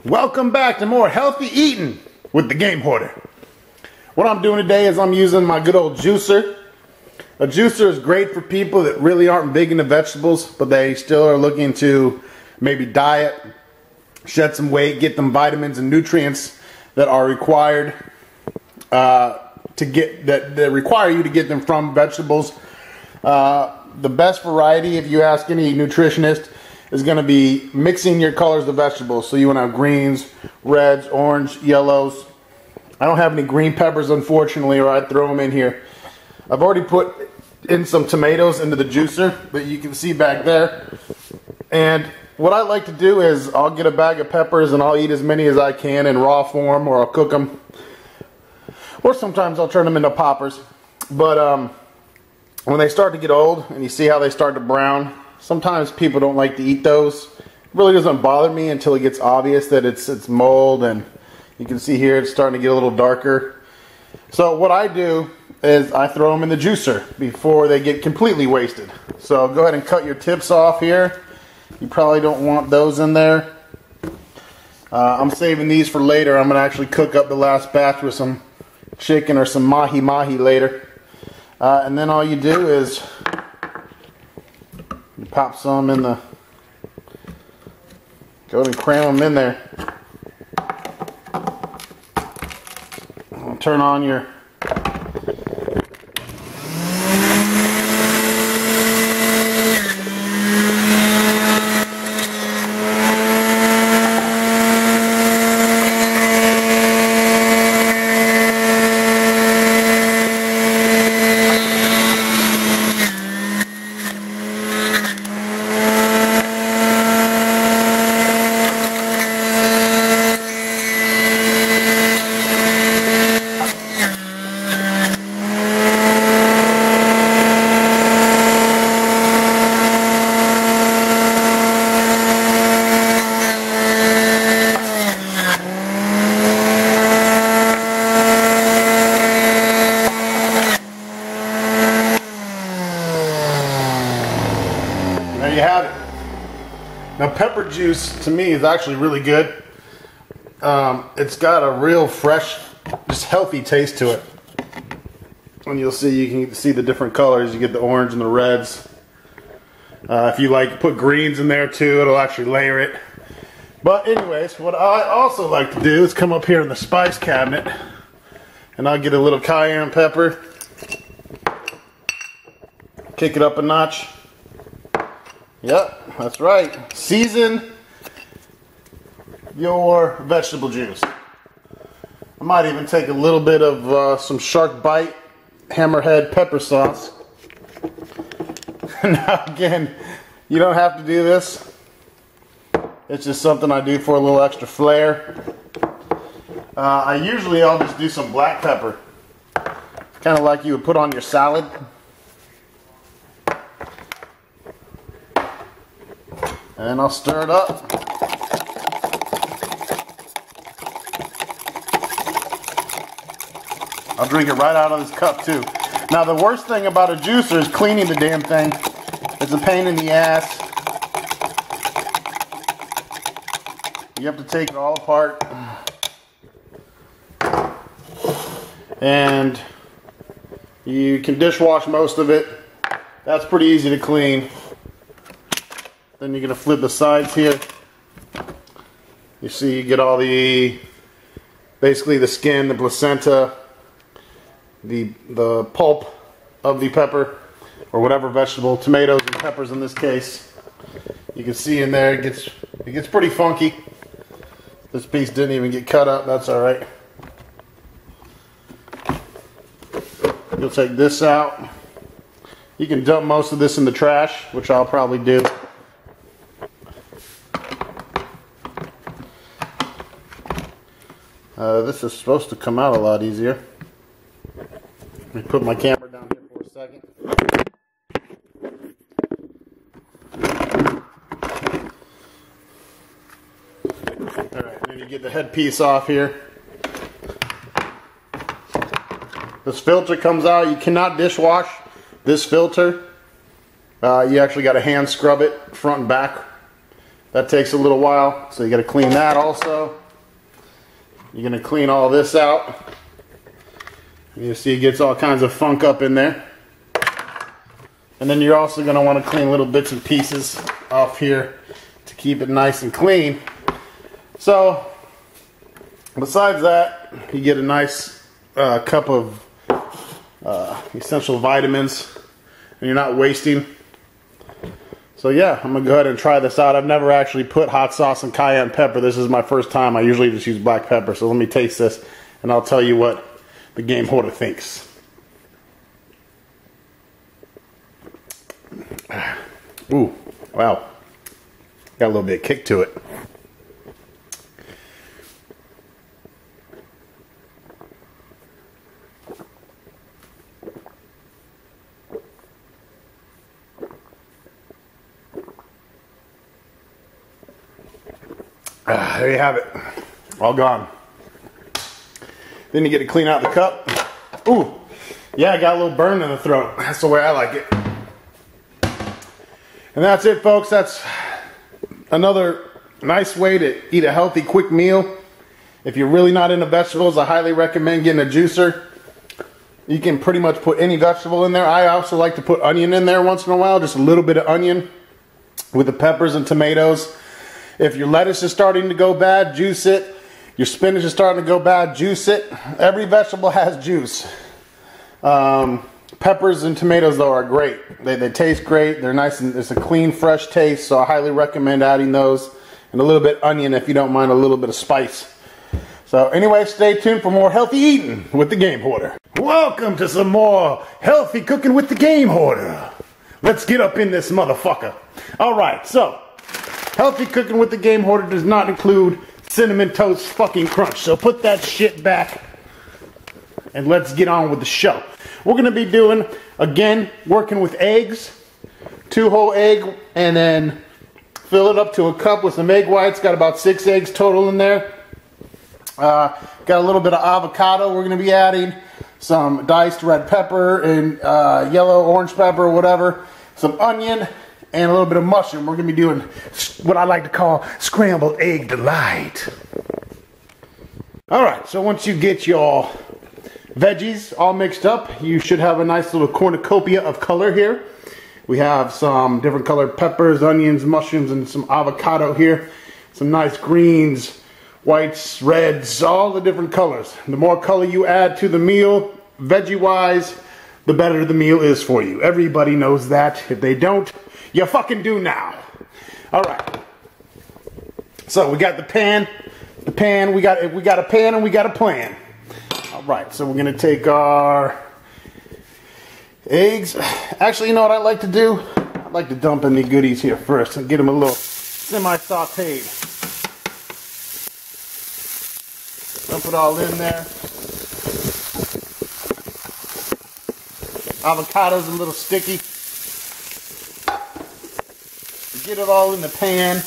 Welcome back to more healthy eating with the Gamehorder. What I'm doing today is I'm using my good old juicer. A juicer is great for people that really aren't big into vegetables, but they still are looking to maybe diet, shed some weight, get them vitamins and nutrients that are required that require you to get them from vegetables. The best variety, if you ask any nutritionist, is going to be mixing your colors of vegetables. So you want to have greens, reds, orange, yellows. I don't have any green peppers, unfortunately, or I'd throw them in here. I've already put in some tomatoes into the juicer that you can see back there. And what I like to do is I'll get a bag of peppers and I'll eat as many as I can in raw form, or I'll cook them. Or sometimes I'll turn them into poppers. But when they start to get old and you see how they start to brown, sometimes people don't like to eat those. It really doesn't bother me until it gets obvious that it's mold, and you can see here it's starting to get a little darker. So what I do is I throw them in the juicer before they get completely wasted. So go ahead and cut your tips off here. You probably don't want those in there. I'm saving these for later. I'm going to actually cook up the last batch with some chicken or some mahi-mahi later. And then all you do is you pop some in the, go ahead and cram them in there. I'll turn on your there you have it. Now, pepper juice to me is actually really good. It's got a real fresh, just healthy taste to it. And you'll see, you can see the different colors. You get the orange and the reds. If you like, put greens in there too, it'll actually layer it. But anyways, what I also like to do is come up here in the spice cabinet and I'll get a little cayenne pepper, kick it up a notch. Yep, that's right. Season your vegetable juice. I might even take a little bit of some Shark Bite Hammerhead pepper sauce. Now again, you don't have to do this. It's just something I do for a little extra flair. I'll just do some black pepper. Kind of like you would put on your salad. And I'll stir it up. I'll drink it right out of this cup too. Now the worst thing about a juicer is cleaning the damn thing. It's a pain in the ass. You have to take it all apart. And you can dishwash most of it. That's pretty easy to clean. Then you're going to flip the sides here. You see, you get all basically the skin, the placenta, the pulp of the pepper, or whatever vegetable, tomatoes and peppers in this case. You can see in there, it gets pretty funky. This piece didn't even get cut up, that's alright. You'll take this out. You can dump most of this in the trash, which I'll probably do. This is supposed to come out a lot easier. Let me put my camera down here for a second. Alright, then you get the headpiece off here. This filter comes out. You cannot dishwash this filter. You actually got to hand scrub it front and back. That takes a little while, so you got to clean that also. You're going to clean all this out. And you see it gets all kinds of funk up in there. And then you're also going to want to clean little bits and pieces off here to keep it nice and clean. So, besides that, you get a nice cup of essential vitamins, and you're not wasting. So yeah, I'm going to go ahead and try this out. I've never actually put hot sauce and cayenne pepper. This is my first time. I usually just use black pepper. So let me taste this, and I'll tell you what the Gamehorder thinks. Ooh, wow. Got a little bit of kick to it. There you have it. All gone. Then you get to clean out the cup. Ooh, yeah, I got a little burn in the throat. That's the way I like it. And that's it, folks. That's another nice way to eat a healthy, quick meal. If you're really not into vegetables, I highly recommend getting a juicer. You can pretty much put any vegetable in there. I also like to put onion in there once in a while, just a little bit of onion with the peppers and tomatoes. If your lettuce is starting to go bad, juice it. Your spinach is starting to go bad, juice it. Every vegetable has juice. Peppers and tomatoes, though, are great. They taste great. They're nice, and it's a clean, fresh taste, so I highly recommend adding those. And a little bit of onion if you don't mind a little bit of spice. So anyway, stay tuned for more healthy eating with the Gamehorder. Welcome to some more healthy cooking with the Gamehorder. Let's get up in this motherfucker. Alright, so healthy cooking with the Gamehorder does not include Cinnamon Toast fucking Crunch. So put that shit back and let's get on with the show. We're going to be doing, again, working with eggs. 2 whole egg, and then fill it up to a cup with some egg whites. Got about 6 eggs total in there. Got a little bit of avocado we're going to be adding. Some diced red pepper and yellow orange pepper, whatever. Some onion. And a little bit of mushroom. We're going to be doing what I like to call scrambled egg delight. Alright, so once you get your veggies all mixed up, you should have a nice little cornucopia of color here. We have some different colored peppers, onions, mushrooms, and some avocado here. Some nice greens, whites, reds, all the different colors. The more color you add to the meal, veggie-wise, the better the meal is for you. Everybody knows that. If they don't, you fucking do now. Alright. So we got the pan. We got a pan and we got a plan. Alright, so we're gonna take our eggs. Actually, you know what I like to do? I like to dump in the goodies here first and get them a little semi-sauteed. Dump it all in there. Avocado's a little sticky. Get it all in the pan,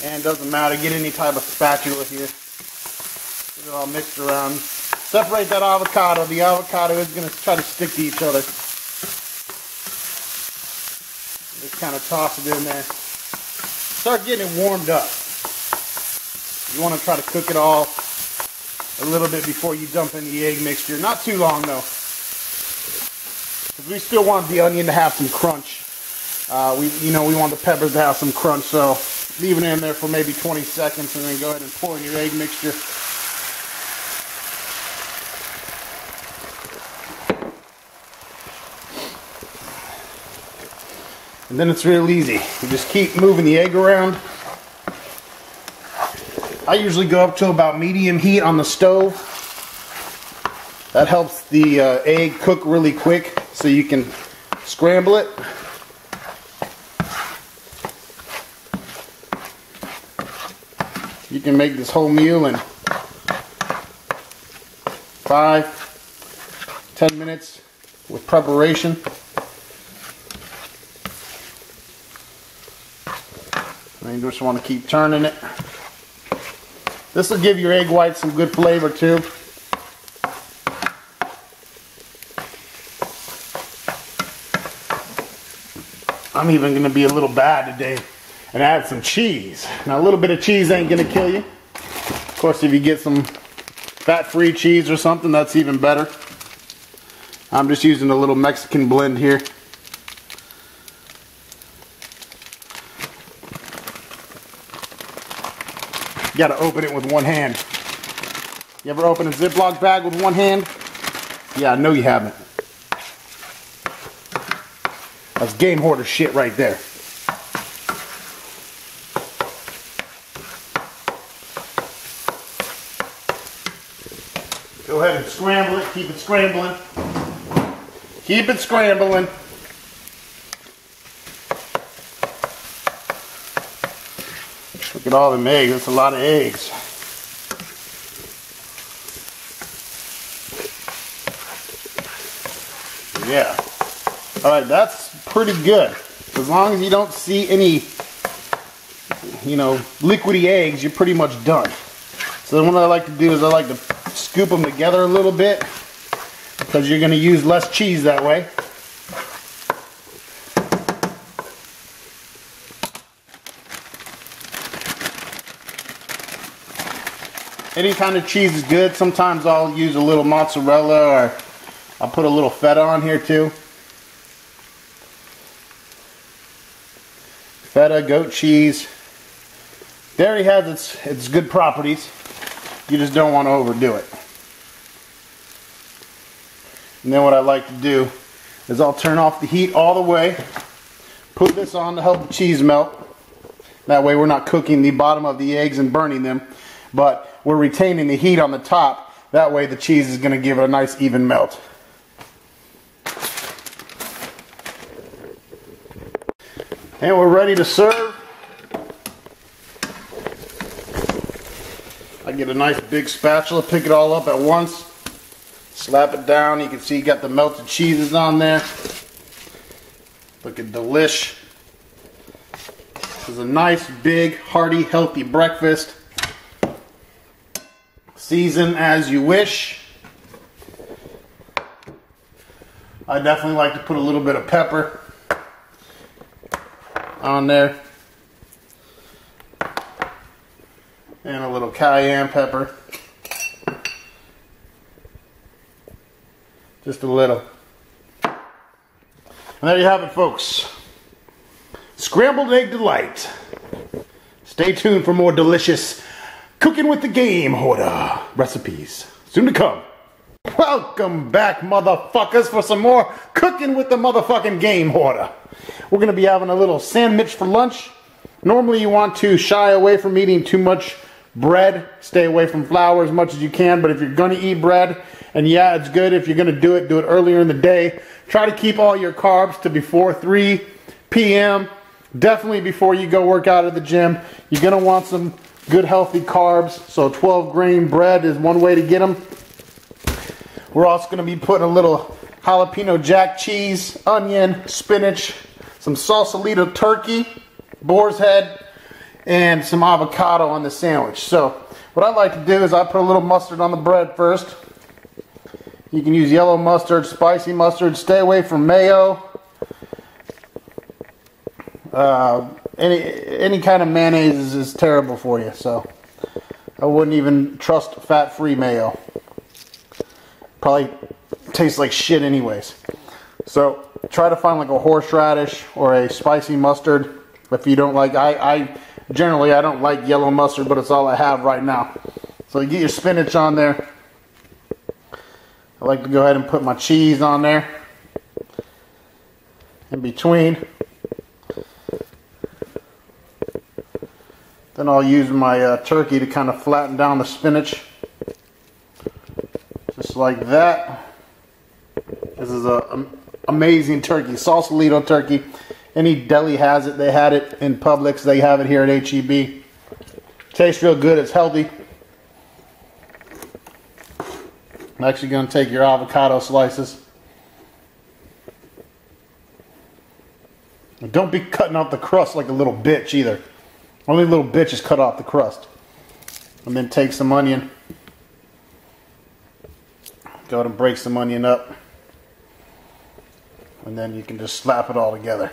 and doesn't matter, get any type of spatula here. Get it all mixed around. Separate that avocado. The avocado is going to try to stick to each other. Just kind of toss it in there. Start getting it warmed up. You want to try to cook it all a little bit before you dump in the egg mixture. Not too long though, because we still want the onion to have some crunch. We want the peppers to have some crunch, so leave it in there for maybe 20 seconds and then go ahead and pour in your egg mixture. And then it's real easy. You just keep moving the egg around. I usually go up to about medium heat on the stove. That helps the egg cook really quick so you can scramble it. You can make this whole meal in 5-10 minutes with preparation. And you just want to keep turning it. This will give your egg whites some good flavor too. I'm even going to be a little bad today and add some cheese. Now a little bit of cheese ain't gonna kill you. Of course, if you get some fat-free cheese or something, that's even better. I'm just using a little Mexican blend here. You gotta open it with one hand. You ever open a Ziploc bag with one hand? Yeah, I know you haven't. That's Gamehorder shit right there. Go ahead and scramble it. Keep it scrambling. Keep it scrambling. Look at all them eggs. That's a lot of eggs. Yeah. Alright, that's pretty good. As long as you don't see any, you know, liquidy eggs, you're pretty much done. So then what I like to do is I like to scoop them together a little bit because you're going to use less cheese that way. Any kind of cheese is good. Sometimes I'll use a little mozzarella, or I'll put a little feta on here too. Feta, goat cheese. Dairy has its good properties. You just don't want to overdo it. And then what I like to do is I'll turn off the heat all the way. Put this on to help the cheese melt. That way we're not cooking the bottom of the eggs and burning them, but we're retaining the heat on the top. That way the cheese is going to give it a nice even melt. And we're ready to serve. I get a nice big spatula, pick it all up at once, slap it down. You can see you got the melted cheeses on there. Looking delish. This is a nice, big, hearty, healthy breakfast. Season as you wish. I definitely like to put a little bit of pepper on there. And a little cayenne pepper. Just a little. And there you have it, folks. Scrambled egg delight. Stay tuned for more delicious Cooking with the Gamehorder recipes soon to come. Welcome back, motherfuckers, for some more Cooking with the motherfucking Gamehorder. We're going to be having a little sandwich for lunch. Normally you want to shy away from eating too much bread. Stay away from flour as much as you can, but if you're going to eat bread, and yeah, it's good if you're going to do it earlier in the day. Try to keep all your carbs to before 3 p.m. Definitely before you go work out at the gym. You're going to want some good healthy carbs, so 12 grain bread is one way to get them. We're also going to be putting a little jalapeno jack cheese, onion, spinach, some salsalito turkey, boar's head, and some avocado on the sandwich. So what I like to do is I put a little mustard on the bread first. You can use yellow mustard, spicy mustard. Stay away from mayo. Any kind of mayonnaise is terrible for you, so I wouldn't even trust fat-free mayo. Probably tastes like shit anyways. So try to find like a horseradish or a spicy mustard. If you don't like, generally I don't like yellow mustard, but it's all I have right now. So you get your spinach on there. I like to go ahead and put my cheese on there in between. Then I'll use my turkey to kind of flatten down the spinach. Just like that. This is a amazing turkey, Sausalito turkey. Any deli has it. They had it in Publix. They have it here at H-E-B. Tastes real good. It's healthy. I'm actually going to take your avocado slices. And don't be cutting off the crust like a little bitch either. Only little bitches cut off the crust. And then take some onion. Go ahead and break some onion up. And then you can just slap it all together.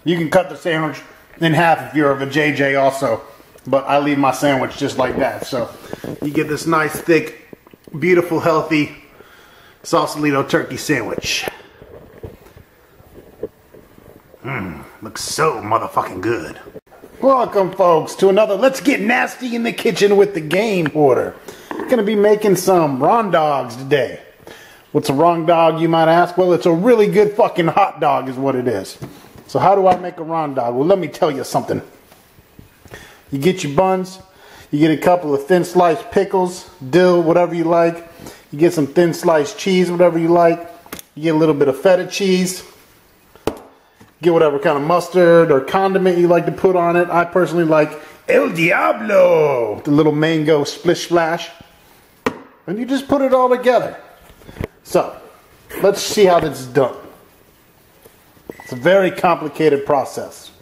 You can cut the sandwich in half if you're of a JJ also. But I leave my sandwich just like that. So you get this nice, thick, beautiful, healthy Sausalito turkey sandwich. Looks so motherfucking good. Welcome, folks, to another Let's Get Nasty in the Kitchen with the Gamehorder. Gonna be making some raw dogs today. What's a raw dog, you might ask? Well, it's a really good fucking hot dog is what it is. So how do I make a raw dog? Well, let me tell you something. You get your buns, you get a couple of thin sliced pickles, dill, whatever you like. You get some thin sliced cheese, whatever you like. You get a little bit of feta cheese. Get whatever kind of mustard or condiment you like to put on it. I personally like El Diablo, the little mango splish splash. And you just put it all together. So, let's see how this is done. It's a very complicated process.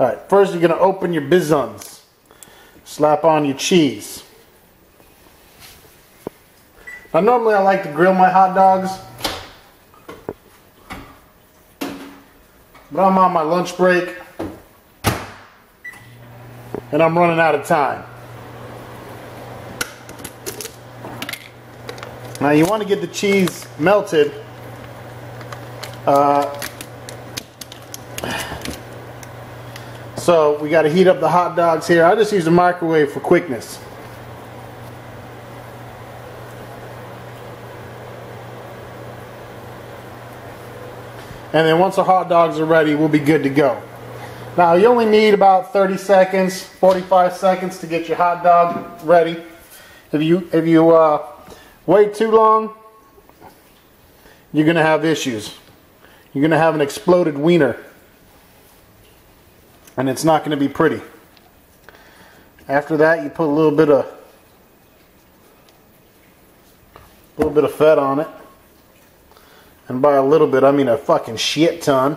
Alright, first you're going to open your bizuns. Slap on your cheese. Now normally I like to grill my hot dogs. But I'm on my lunch break. And I'm running out of time. Now you want to get the cheese melted. So we got to heat up the hot dogs here. I just use the microwave for quickness. And then once the hot dogs are ready, we'll be good to go. Now you only need about 30 seconds, 45 seconds to get your hot dog ready. If you wait too long, you're going to have issues. You're going to have an exploded wiener. And it's not going to be pretty. After that, you put a little bit of fat on it. And by a little bit, I mean a fucking shit ton.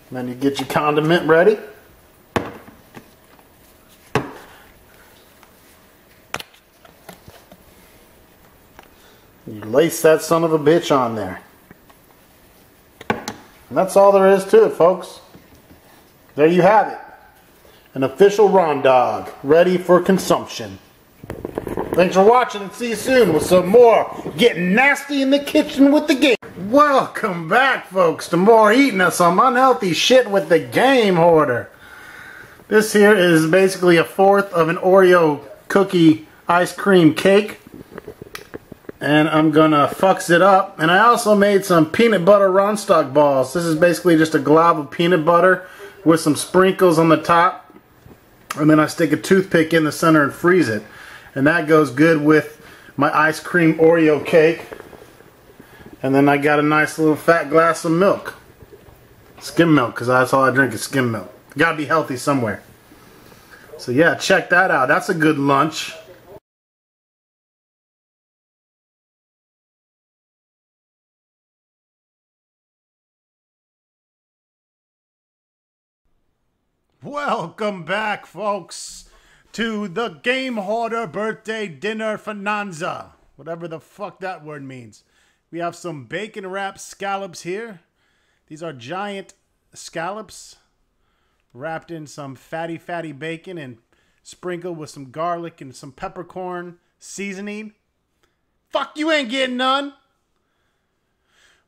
And then you get your condiment ready. You lace that son of a bitch on there. And that's all there is to it, folks. There you have it. An official raw dog, ready for consumption. Thanks for watching and see you soon with some more Getting Nasty in the Kitchen with the Game. Welcome back, folks, to more eating of some unhealthy shit with the Gamehorder. This here is basically a fourth of an Oreo cookie ice cream cake. And I'm gonna fux it up. And I also made some peanut butter Ronstock balls. This is basically just a glob of peanut butter with some sprinkles on the top. And then I stick a toothpick in the center and freeze it. And that goes good with my ice cream Oreo cake. And then I got a nice little fat glass of milk. Skim milk, because that's all I drink is skim milk. Gotta be healthy somewhere. So yeah, check that out. That's a good lunch. Welcome back, folks, to the Gamehorder birthday dinner finanza. Whatever the fuck that word means. We have some bacon wrapped scallops here. These are giant scallops wrapped in some fatty bacon and sprinkled with some garlic and some peppercorn seasoning. Fuck, you ain't getting none.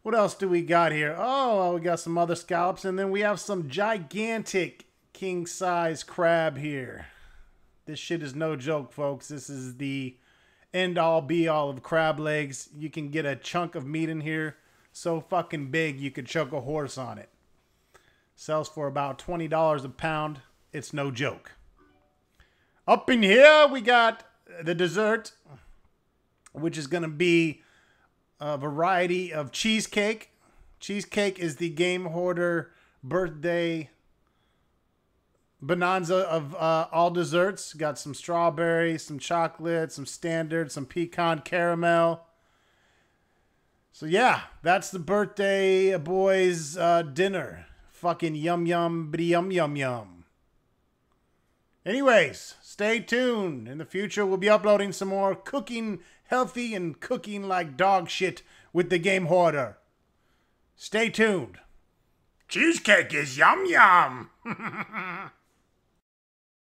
What else do we got here? Oh, we got some other scallops, and then we have some gigantic king size crab here. This shit is no joke, folks. This is the end all be all of crab legs. You can get a chunk of meat in here so fucking big you could choke a horse on it. Sells for about $20 a pound. It's no joke. Up in here we got the dessert, which is going to be a variety of cheesecake. Cheesecake is the Gamehorder birthday bonanza of all desserts. Got some strawberry, some chocolate, some standard, some pecan caramel. So yeah, that's the birthday boys dinner. Fucking yum yum bitty yum yum yum. Anyways, stay tuned. In the future we'll be uploading some more cooking healthy and cooking like dog shit with the Gamehorder. Stay tuned. Cheesecake is yum yum.